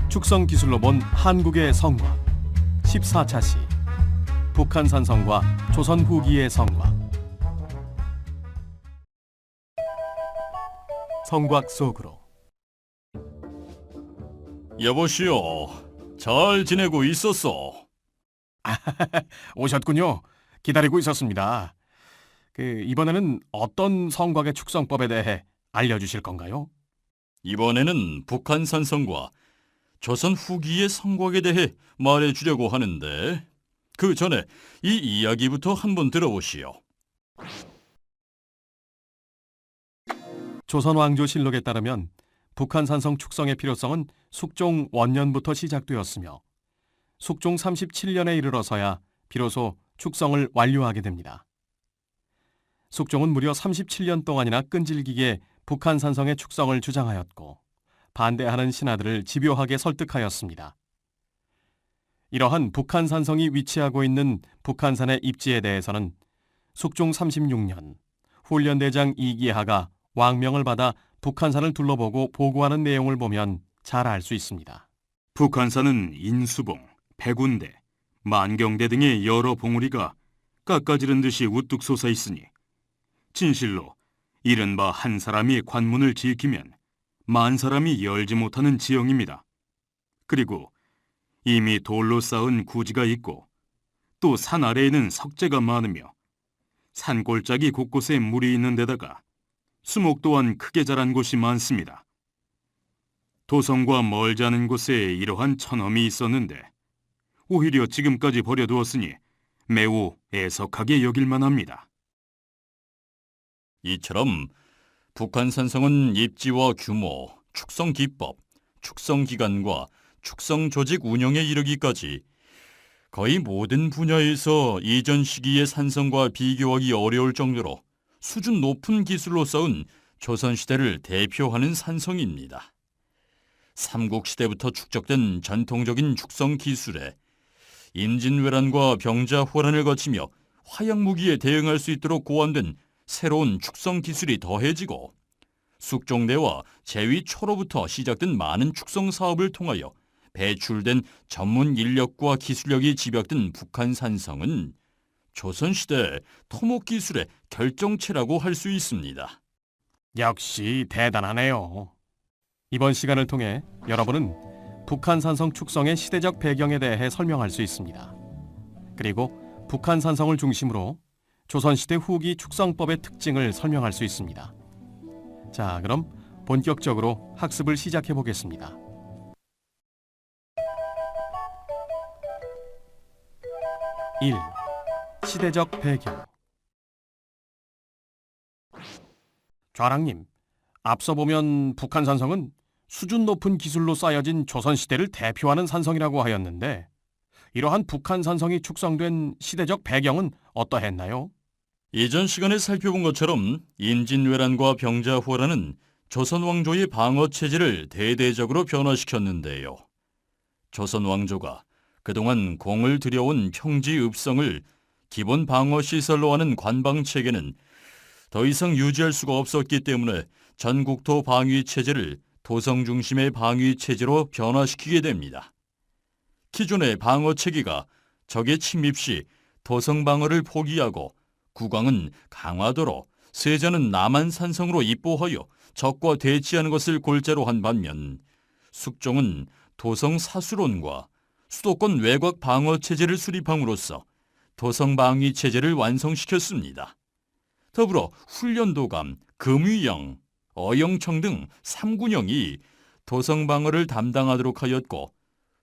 축성 기술로 본 한국의 성과 14차 시 북한 산성과 조선 후기의 성과. 성곽 속으로. 여보시오, 잘 지내고 있었어? 오셨군요. 기다리고 있었습니다. 이번에는 어떤 성곽의 축성법에 대해 알려주실 건가요? 이번에는 북한 산성과 조선 후기의 성곽에 대해 말해주려고 하는데 그 전에 이 이야기부터 한번 들어보시오. 조선 왕조실록에 따르면 북한 산성 축성의 필요성은 숙종 원년부터 시작되었으며 숙종 37년에 이르러서야 비로소 축성을 완료하게 됩니다. 숙종은 무려 37년 동안이나 끈질기게 북한 산성의 축성을 주장하였고 반대하는 신하들을 집요하게 설득하였습니다. 이러한 북한 산성이 위치하고 있는 북한산의 입지에 대해서는 숙종 36년 훈련대장 이기하가 왕명을 받아 북한산을 둘러보고 보고하는 내용을 보면 잘 알 수 있습니다. 북한산은 인수봉, 백운대, 만경대 등의 여러 봉우리가 깎아지른 듯이 우뚝 솟아 있으니 진실로 이른바 한 사람이 관문을 지키면 만 사람이 열지 못하는 지형입니다. 그리고 이미 돌로 쌓은 구지가 있고 또 산 아래에는 석재가 많으며 산골짜기 곳곳에 물이 있는 데다가 수목 또한 크게 자란 곳이 많습니다. 도성과 멀지 않은 곳에 이러한 천엄이 있었는데 오히려 지금까지 버려두었으니 매우 애석하게 여길만 합니다. 이처럼 북한 산성은 입지와 규모, 축성 기법, 축성 기간과 축성 조직 운영에 이르기까지 거의 모든 분야에서 이전 시기의 산성과 비교하기 어려울 정도로 수준 높은 기술로 쌓은 조선시대를 대표하는 산성입니다. 삼국시대부터 축적된 전통적인 축성 기술에 임진왜란과 병자호란을 거치며 화약무기에 대응할 수 있도록 고안된 새로운 축성 기술이 더해지고 숙종대와 제위 초로부터 시작된 많은 축성 사업을 통하여 배출된 전문 인력과 기술력이 집약된 북한 산성은 조선시대 토목기술의 결정체라고 할 수 있습니다. 역시 대단하네요. 이번 시간을 통해 여러분은 북한 산성 축성의 시대적 배경에 대해 설명할 수 있습니다. 그리고 북한 산성을 중심으로 조선시대 후기 축성법의 특징을 설명할 수 있습니다. 자, 그럼 본격적으로 학습을 시작해 보겠습니다. (1) 시대적 배경. 좌랑님, 앞서 보면 북한 산성은 수준 높은 기술로 쌓여진 조선시대를 대표하는 산성이라고 하였는데 이러한 북한 산성이 축성된 시대적 배경은 어떠했나요? 이전 시간에 살펴본 것처럼 임진왜란과 병자호란은 조선 왕조의 방어 체제를 대대적으로 변화시켰는데요. 조선 왕조가 그동안 공을 들여온 평지읍성을 기본 방어 시설로 하는 관방 체계는 더 이상 유지할 수가 없었기 때문에 전국토 방위 체제를 도성 중심의 방위 체제로 변화시키게 됩니다. 기존의 방어 체계가 적의 침입 시 도성 방어를 포기하고 국왕은 강화도로, 세자는 남한 산성으로 입보하여 적과 대치하는 것을 골자로 한 반면 숙종은 도성 사수론과 수도권 외곽 방어 체제를 수립함으로써 도성 방위 체제를 완성시켰습니다. 더불어 훈련도감, 금위영, 어영청 등 3군영이 도성 방어를 담당하도록 하였고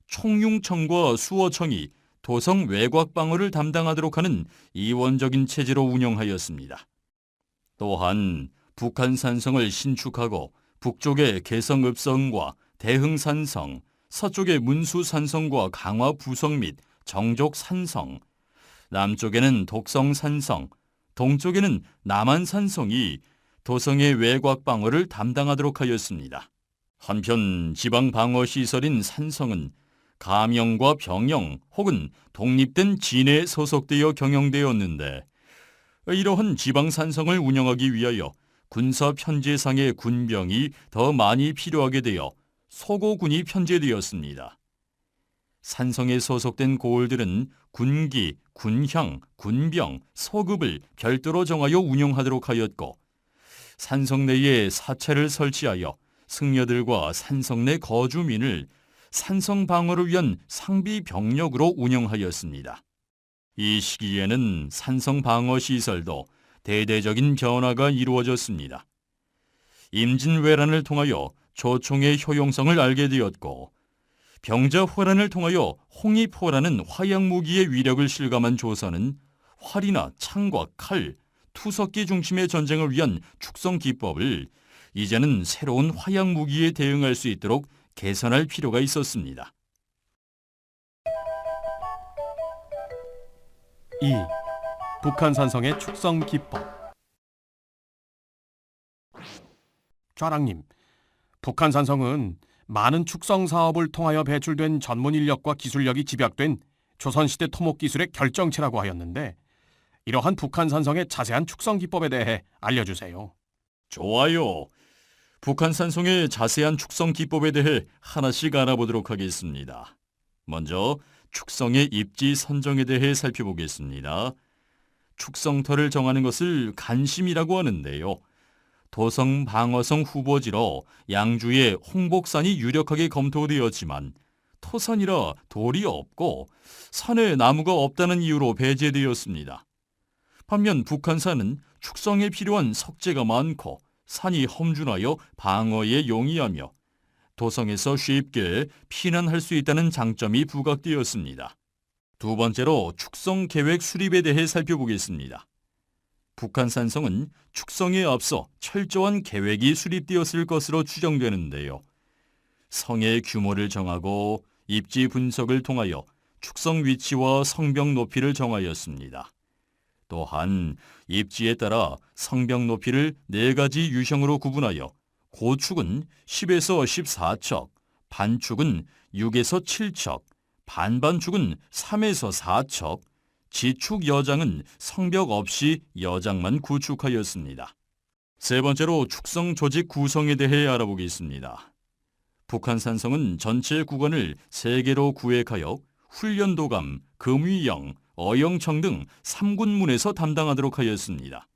총융청과 수어청이 도성 외곽 방어를 담당하도록 하는 이원적인 체제로 운영하였습니다. 또한 북한 산성을 신축하고 북쪽의 개성읍성과 대흥산성, 서쪽의 문수산성과 강화부성 및 정족산성, 남쪽에는 독성산성, 동쪽에는 남한산성이 도성의 외곽 방어를 담당하도록 하였습니다. 한편 지방 방어 시설인 산성은 가명과 병영 혹은 독립된 진에 소속되어 경영되었는데 이러한 지방 산성을 운영하기 위하여 군사 편제상의 군병이 더 많이 필요하게 되어 소고군이 편제되었습니다. 산성에 소속된 고을들은 군기, 군향, 군병, 소급을 별도로 정하여 운영하도록 하였고 산성 내에 사찰을 설치하여 승려들과 산성 내 거주민을 산성 방어를 위한 상비 병력으로 운영하였습니다. 이 시기에는 산성 방어 시설도 대대적인 변화가 이루어졌습니다. 임진왜란을 통하여 조총의 효용성을 알게 되었고 병자호란을 통하여 홍위포라는 화약무기의 위력을 실감한 조선은 활이나 창과 칼, 투석기 중심의 전쟁을 위한 축성 기법을 이제는 새로운 화약무기에 대응할 수 있도록 개선할 필요가 있었습니다. 2. 북한 산성의 축성 기법. 좌랑님, 북한 산성은 많은 축성 사업을 통하여 배출된 전문 인력과 기술력이 집약된 조선시대 토목 기술의 결정체라고 하였는데 이러한 북한 산성의 자세한 축성 기법에 대해 알려주세요. 좋아요. 북한 산성의 자세한 축성 기법에 대해 하나씩 알아보도록 하겠습니다. 먼저 축성의 입지 선정에 대해 살펴보겠습니다. 축성터를 정하는 것을 간심이라고 하는데요. 도성 방어성 후보지로 양주의 홍복산이 유력하게 검토되었지만 토산이라 돌이 없고 산에 나무가 없다는 이유로 배제되었습니다. 반면 북한산은 축성에 필요한 석재가 많고 산이 험준하여 방어에 용이하며 도성에서 쉽게 피난할 수 있다는 장점이 부각되었습니다. 두 번째로 축성 계획 수립에 대해 살펴보겠습니다. 북한 산성은 축성에 앞서 철저한 계획이 수립되었을 것으로 추정되는데요. 성의 규모를 정하고 입지 분석을 통하여 축성 위치와 성벽 높이를 정하였습니다. 또한 입지에 따라 성벽 높이를 4가지 유형으로 구분하여 고축은 10에서 14척, 반축은 6에서 7척, 반반축은 3에서 4척, 지축 여장은 성벽 없이 여장만 구축하였습니다. 세 번째로 축성 조직 구성에 대해 알아보겠습니다. 북한 산성은 전체 구간을 3개로 구획하여 훈련도감, 금위영, 어영청 등 3군문에서 담당하도록 하였습니다.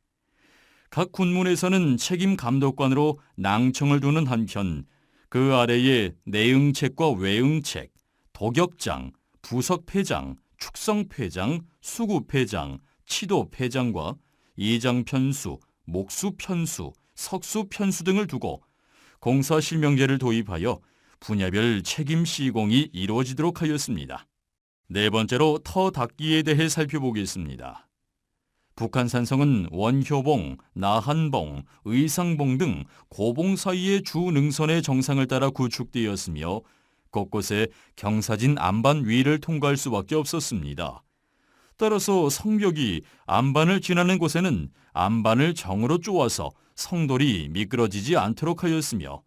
각 군문에서는 책임 감독관으로 낭청을 두는 한편 그 아래에 내응책과 외응책, 도격장, 부석패장, 축성패장, 수구패장, 치도패장과 이장편수, 목수편수, 석수편수 등을 두고 공사실명제를 도입하여 분야별 책임 시공이 이루어지도록 하였습니다. 네 번째로 터 닦기에 대해 살펴보겠습니다. 북한 산성은 원효봉, 나한봉, 의상봉 등 고봉 사이의 주 능선의 정상을 따라 구축되었으며 곳곳에 경사진 안반 위를 통과할 수밖에 없었습니다. 따라서 성벽이 안반을 지나는 곳에는 안반을 정으로 쪼아서 성돌이 미끄러지지 않도록 하였으며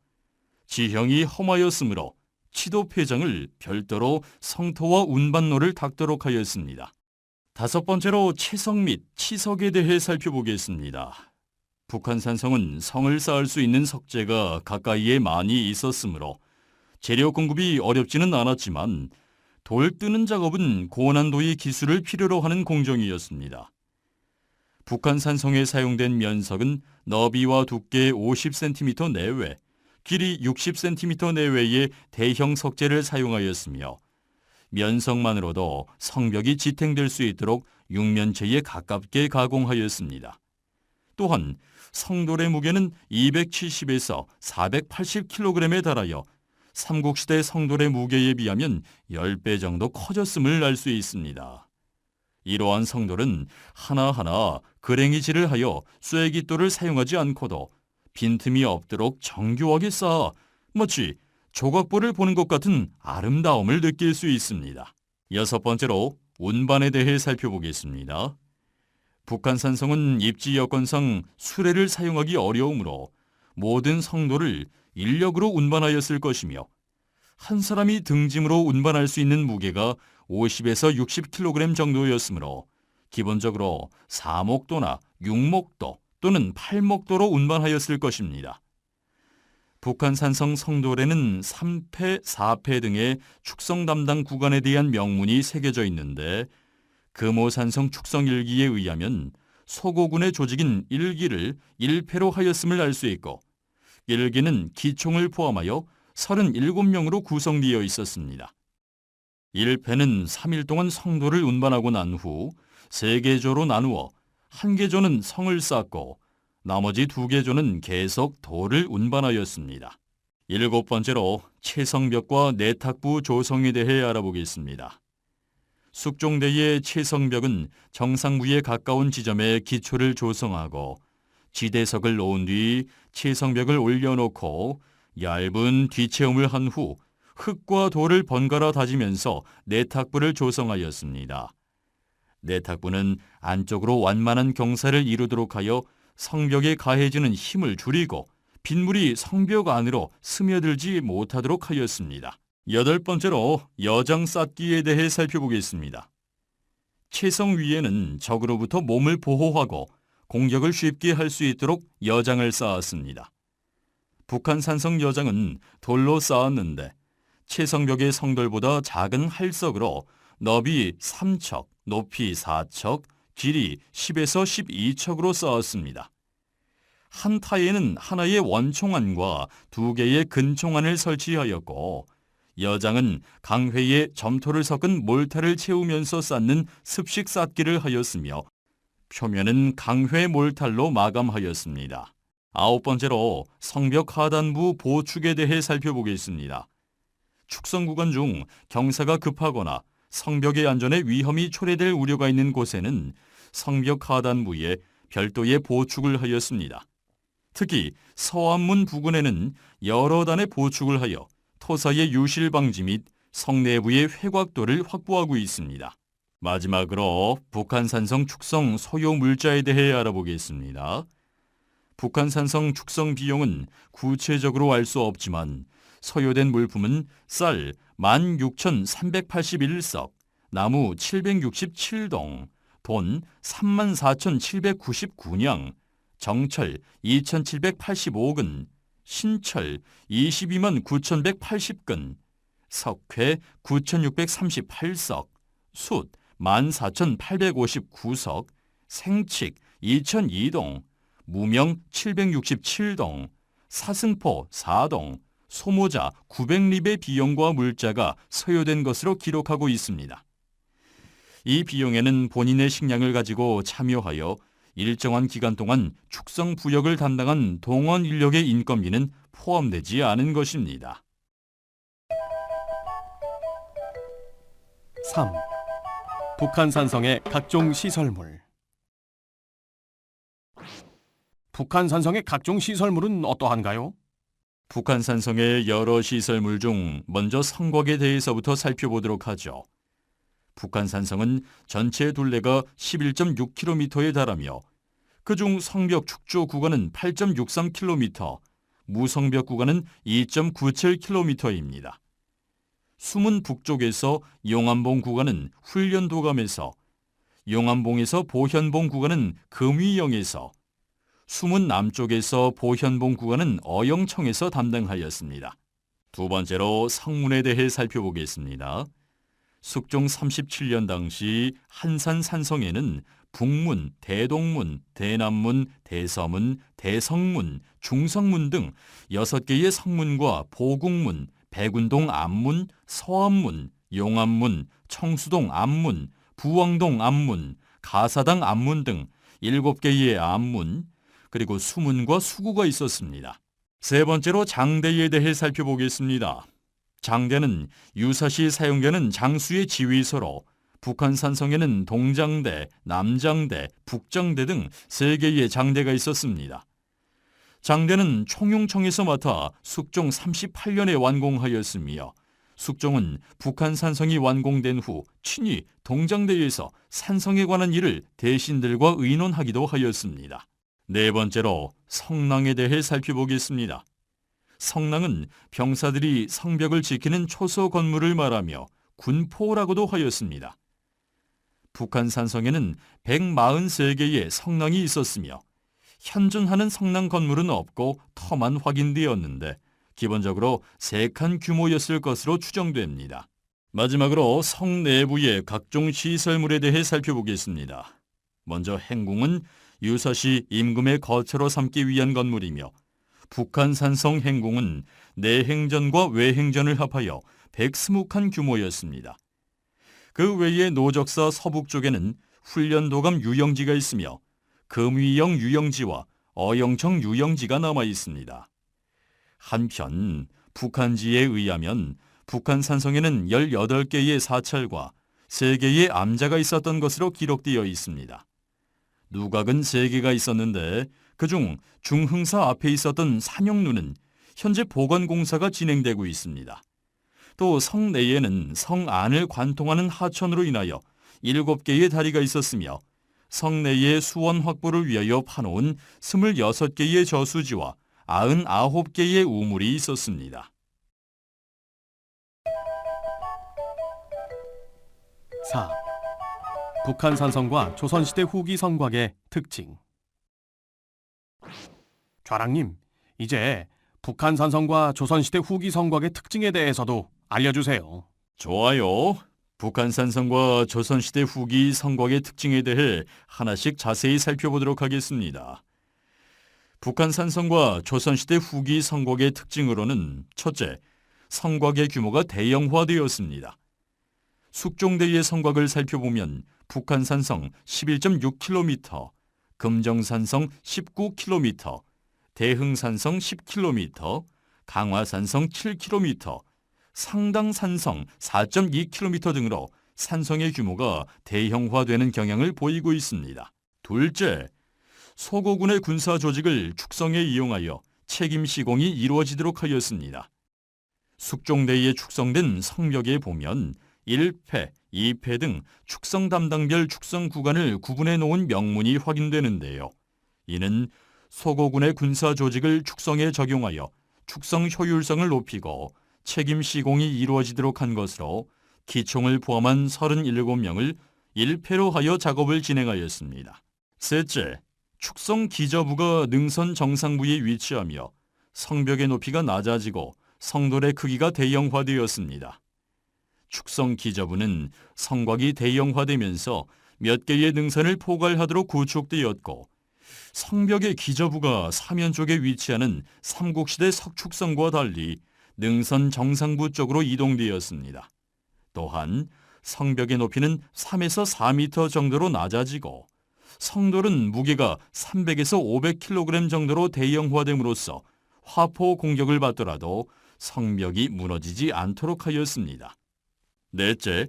지형이 험하였으므로 치도패장을 별도로 성터와 운반로를 닦도록 하였습니다. 다섯 번째로 채석 및 치석에 대해 살펴보겠습니다. 북한 산성은 성을 쌓을 수 있는 석재가 가까이에 많이 있었으므로 재료 공급이 어렵지는 않았지만 돌 뜨는 작업은 고난도의 기술을 필요로 하는 공정이었습니다. 북한 산성에 사용된 면석은 너비와 두께 50cm 내외, 길이 60cm 내외의 대형 석재를 사용하였으며 면석만으로도 성벽이 지탱될 수 있도록 육면체에 가깝게 가공하였습니다. 또한 성돌의 무게는 270에서 480kg에 달하여 삼국시대 성돌의 무게에 비하면 10배 정도 커졌음을 알 수 있습니다. 이러한 성돌은 하나하나 그랭이질을 하여 쐐기돌을 사용하지 않고도 빈틈이 없도록 정교하게 쌓아 마치 조각보를 보는 것 같은 아름다움을 느낄 수 있습니다. 여섯 번째로 운반에 대해 살펴보겠습니다. 북한 산성은 입지 여건상 수레를 사용하기 어려우므로 모든 성도를 인력으로 운반하였을 것이며 한 사람이 등짐으로 운반할 수 있는 무게가 50에서 60kg 정도였으므로 기본적으로 4목도나 6목도 또는 8목도로 운반하였을 것입니다. 북한산성 성돌에는 3패, 4패 등의 축성 담당 구간에 대한 명문이 새겨져 있는데 금오산성 축성일기에 의하면 소고군의 조직인 1기를 1패로 하였음을 알 수 있고 1기는 기총을 포함하여 37명으로 구성되어 있었습니다. 1패는 3일 동안 성도를 운반하고 난 후 3개조로 나누어 한 개조는 성을 쌓고 나머지 2개조는 계속 돌을 운반하였습니다. 7번째로 채성벽과 내탁부 조성에 대해 알아보겠습니다. 숙종대의 채성벽은 정상부에 가까운 지점에 기초를 조성하고 지대석을 놓은 뒤 채성벽을 올려놓고 얇은 뒤채움을 한 후 흙과 돌을 번갈아 다지면서 내탁부를 조성하였습니다. 내탁부는 안쪽으로 완만한 경사를 이루도록 하여 성벽에 가해지는 힘을 줄이고 빗물이 성벽 안으로 스며들지 못하도록 하였습니다. 8번째로 여장 쌓기에 대해 살펴보겠습니다. 채성 위에는 적으로부터 몸을 보호하고 공격을 쉽게 할 수 있도록 여장을 쌓았습니다. 북한 산성 여장은 돌로 쌓았는데 채성벽의 성돌보다 작은 활석으로 너비 3척, 높이 4척, 길이 10에서 12척으로 쌓았습니다. 한 타에는 하나의 원총안과 2개의 근총안을 설치하였고 여장은 강회에 점토를 섞은 몰타를 채우면서 쌓는 습식 쌓기를 하였으며 표면은 강회 몰탈로 마감하였습니다. 9번째로 성벽 하단부 보축에 대해 살펴보겠습니다. 축성 구간 중 경사가 급하거나 성벽의 안전에 위험이 초래될 우려가 있는 곳에는 성벽 하단부에 별도의 보축을 하였습니다. 특히 서안문 부근에는 여러 단의 보축을 하여 토사의 유실 방지 및 성 내부의 회곽도를 확보하고 있습니다. 마지막으로 북한산성 축성 소요 물자에 대해 알아보겠습니다. 북한산성 축성 비용은 구체적으로 알 수 없지만 소요된 물품은 쌀 16,381석, 나무 767동, 돈 34,799냥, 정철 2,785근, 신철 22만 9,180근, 석회 9,638석, 숯 14,859석, 생칙 2,002동, 무명 767동, 사승포 4동, 소모자 900립의 비용과 물자가 소요된 것으로 기록하고 있습니다. 이 비용에는 본인의 식량을 가지고 참여하여 일정한 기간 동안 축성 부역을 담당한 동원 인력의 인건비는 포함되지 않은 것입니다. 3. 북한 산성의 각종 시설물. 북한 산성의 각종 시설물은 어떠한가요? 북한 산성의 여러 시설물 중 먼저 성곽에 대해서부터 살펴보도록 하죠. 북한 산성은 전체 둘레가 11.6km에 달하며 그중 성벽 축조 구간은 8.63km, 무성벽 구간은 2.97km입니다. 수문 북쪽에서 용암봉 구간은 훈련도감에서, 용암봉에서 보현봉 구간은 금위영에서, 수문 남쪽에서 보현봉 구간은 어영청에서 담당하였습니다. 두 번째로 성문에 대해 살펴보겠습니다. 숙종 37년 당시 한산 산성에는 북문, 대동문, 대남문, 대서문, 대성문, 중성문 등 6개의 성문과 보국문, 백운동 앞문, 서암문, 용암문, 청수동 앞문, 부왕동 앞문, 가사당 앞문 등 7개의 앞문, 그리고 수문과 수구가 있었습니다. 세 번째로 장대에 대해 살펴보겠습니다. 장대는 유사시 사용되는 장수의 지휘소로 북한 산성에는 동장대, 남장대, 북장대 등 3개의 장대가 있었습니다. 장대는 총용청에서 맡아 숙종 38년에 완공하였으며 숙종은 북한 산성이 완공된 후 친히 동장대에서 산성에 관한 일을 대신들과 의논하기도 하였습니다. 네 번째로 성낭에 대해 살펴보겠습니다. 성낭은 병사들이 성벽을 지키는 초소 건물을 말하며 군포라고도 하였습니다. 북한 산성에는 143개의 성낭이 있었으며 현존하는 성낭 건물은 없고 터만 확인되었는데 기본적으로 3칸 규모였을 것으로 추정됩니다. 마지막으로 성 내부의 각종 시설물에 대해 살펴보겠습니다. 먼저 행궁은 유사시 임금의 거처로 삼기 위한 건물이며, 북한산성 행궁은 내행전과 외행전을 합하여 120칸 규모였습니다. 그 외에 노적사 서북쪽에는 훈련도감 유영지가 있으며 금위영 유영지와 어영청 유영지가 남아 있습니다. 한편 북한지에 의하면 북한산성에는 18개의 사찰과 3개의 암자가 있었던 것으로 기록되어 있습니다. 누각은 3개가 있었는데 그중 중흥사 앞에 있었던 산영루는 현재 보건공사가 진행되고 있습니다. 또 성 내에는 성 안을 관통하는 하천으로 인하여 7개의 다리가 있었으며, 성 내의 수원 확보를 위하여 파놓은 26개의 저수지와 99개의 우물이 있었습니다. 4. 북한산성과 조선시대 후기 성곽의 특징. 좌랑님, 이제 북한산성과 조선시대 후기 성곽의 특징에 대해서도 알려주세요. 좋아요. 북한산성과 조선시대 후기 성곽의 특징에 대해 하나씩 자세히 살펴보도록 하겠습니다. 북한산성과 조선시대 후기 성곽의 특징으로는 첫째, 성곽의 규모가 대형화되었습니다. 숙종대의 성곽을 살펴보면 북한산성 11.6km, 금정산성 19km, 대흥산성 10km, 강화산성 7km, 상당산성 4.2km 등으로 산성의 규모가 대형화되는 경향을 보이고 있습니다. 둘째, 소고군의 군사 조직을 축성에 이용하여 책임 시공이 이루어지도록 하였습니다. 숙종대에 축성된 성벽에 보면 1패, 2패 등 축성 담당별 축성 구간을 구분해 놓은 명문이 확인되는데요. 이는 소고군의 군사 조직을 축성에 적용하여 축성 효율성을 높이고 책임 시공이 이루어지도록 한 것으로 기총을 포함한 37명을 1패로 하여 작업을 진행하였습니다. 셋째, 축성 기저부가 능선 정상부에 위치하며 성벽의 높이가 낮아지고 성돌의 크기가 대형화되었습니다. 축성 기저부는 성곽이 대형화되면서 몇 개의 능선을 포괄하도록 구축되었고, 성벽의 기저부가 사면 쪽에 위치하는 삼국시대 석축성과 달리 능선 정상부 쪽으로 이동되었습니다. 또한 성벽의 높이는 3에서 4m 정도로 낮아지고, 성돌은 무게가 300에서 500kg 정도로 대형화됨으로써 화포 공격을 받더라도 성벽이 무너지지 않도록 하였습니다. 넷째,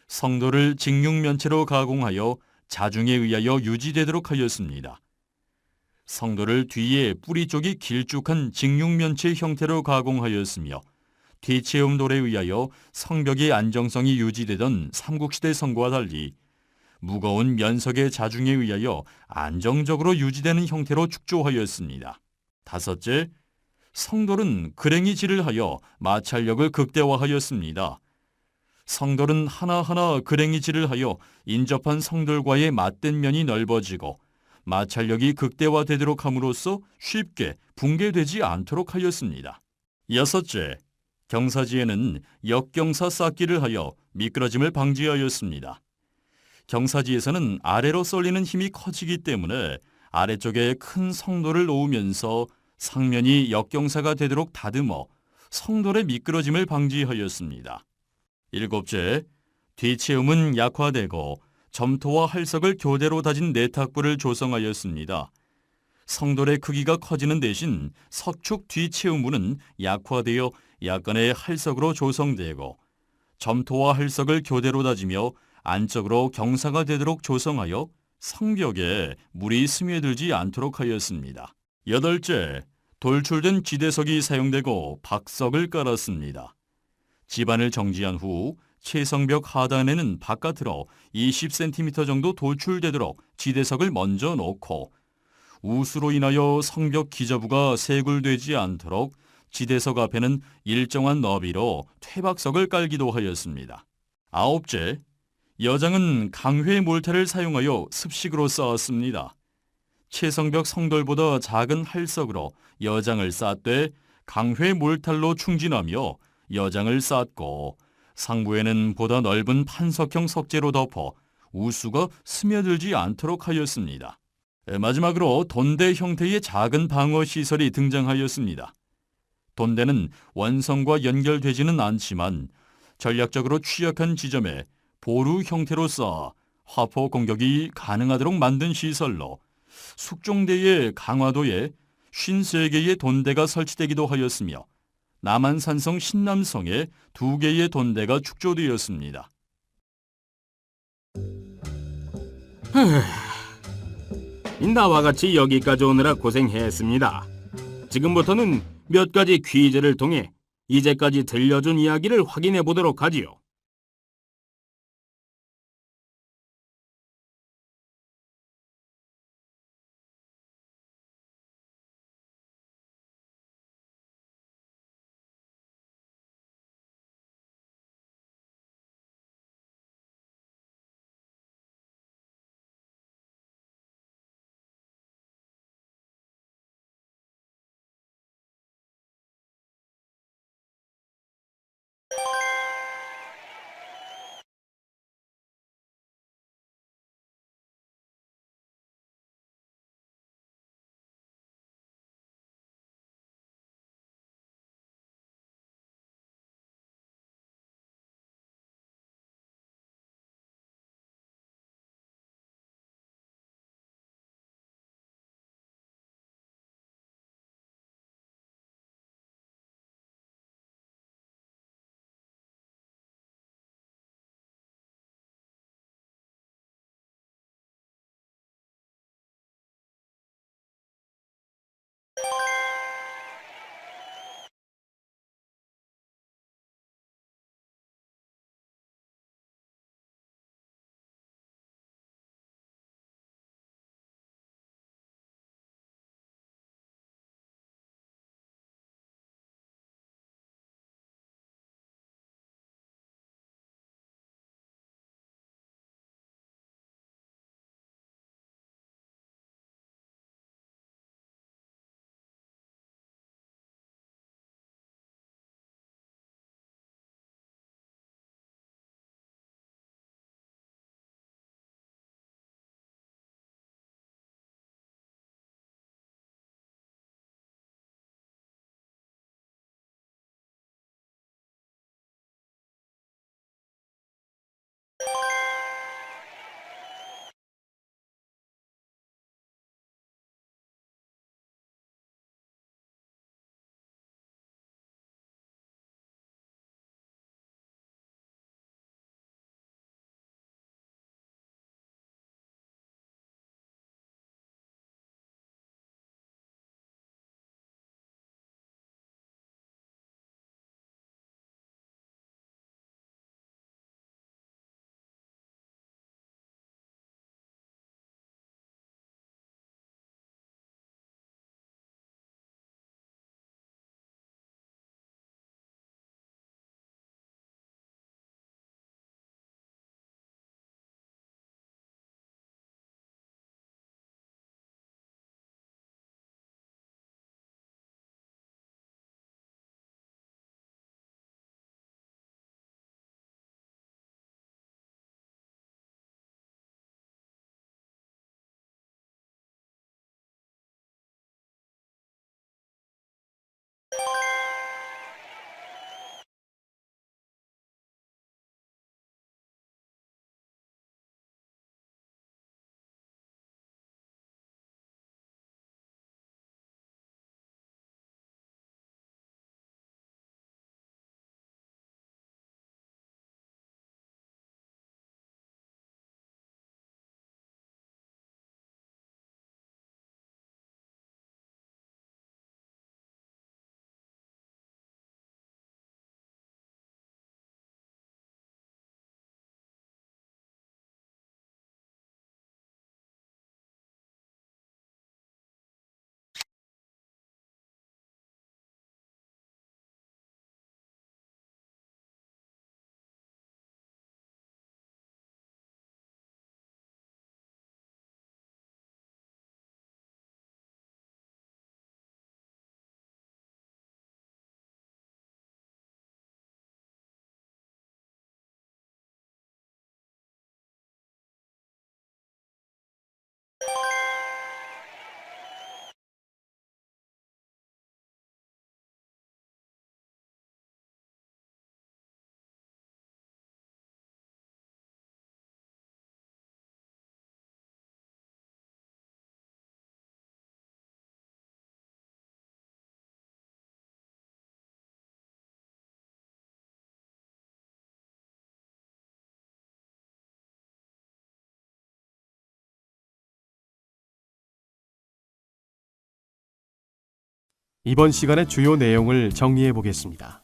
성돌을 직육면체로 가공하여 자중에 의하여 유지되도록 하였습니다. 성돌을 뒤에 뿌리 쪽이 길쭉한 직육면체 형태로 가공하였으며, 뒤체음돌에 의하여 성벽의 안정성이 유지되던 삼국시대 성과 달리 무거운 면석의 자중에 의하여 안정적으로 유지되는 형태로 축조하였습니다. 다섯째, 성돌은 그랭이질을 하여 마찰력을 극대화하였습니다. 성돌은 하나하나 그랭이질을 하여 인접한 성돌과의 맞댄 면이 넓어지고 마찰력이 극대화되도록 함으로써 쉽게 붕괴되지 않도록 하였습니다. 여섯째, 경사지에는 역경사 쌓기를 하여 미끄러짐을 방지하였습니다. 경사지에서는 아래로 쏠리는 힘이 커지기 때문에 아래쪽에 큰 성돌을 놓으면서 상면이 역경사가 되도록 다듬어 성돌의 미끄러짐을 방지하였습니다. 일곱째, 뒤체음은 약화되고 점토와 활석을 교대로 다진 내탁부를 조성하였습니다. 성돌의 크기가 커지는 대신 석축 뒤체음부는 약화되어 약간의 활석으로 조성되고, 점토와 활석을 교대로 다지며 안쪽으로 경사가 되도록 조성하여 성벽에 물이 스며들지 않도록 하였습니다. 여덟째, 돌출된 지대석이 사용되고 박석을 깔았습니다. 지반을 정지한 후 채성벽 하단에는 바깥으로 20cm 정도 돌출되도록 지대석을 먼저 놓고, 우수로 인하여 성벽 기저부가 세굴되지 않도록 지대석 앞에는 일정한 너비로 퇴박석을 깔기도 하였습니다. 아홉째, 여장은 강회 몰타를 사용하여 습식으로 쌓았습니다. 채성벽 성돌보다 작은 활석으로 여장을 쌓되 강회 몰탈로 충진하며 여장을 쌓고 상부에는 보다 넓은 판석형 석재로 덮어 우수가 스며들지 않도록 하였습니다. 마지막으로 돈대 형태의 작은 방어 시설이 등장하였습니다. 돈대는 원성과 연결되지는 않지만 전략적으로 취약한 지점에 보루 형태로 쌓아 화포 공격이 가능하도록 만든 시설로 숙종대의 강화도에 53개의 돈대가 설치되기도 하였으며 남한산성 신남성에 2개의 돈대가 축조되었습니다. 나와 같이 여기까지 오느라 고생했습니다. 지금부터는 몇 가지 퀴즈를 통해 이제까지 들려준 이야기를 확인해 보도록 하지요. 이번 시간의 주요 내용을 정리해 보겠습니다.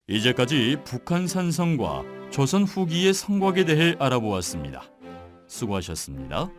이제까지 북한 산성과 조선 후기의 성곽에 대해 알아보았습니다. 수고하셨습니다.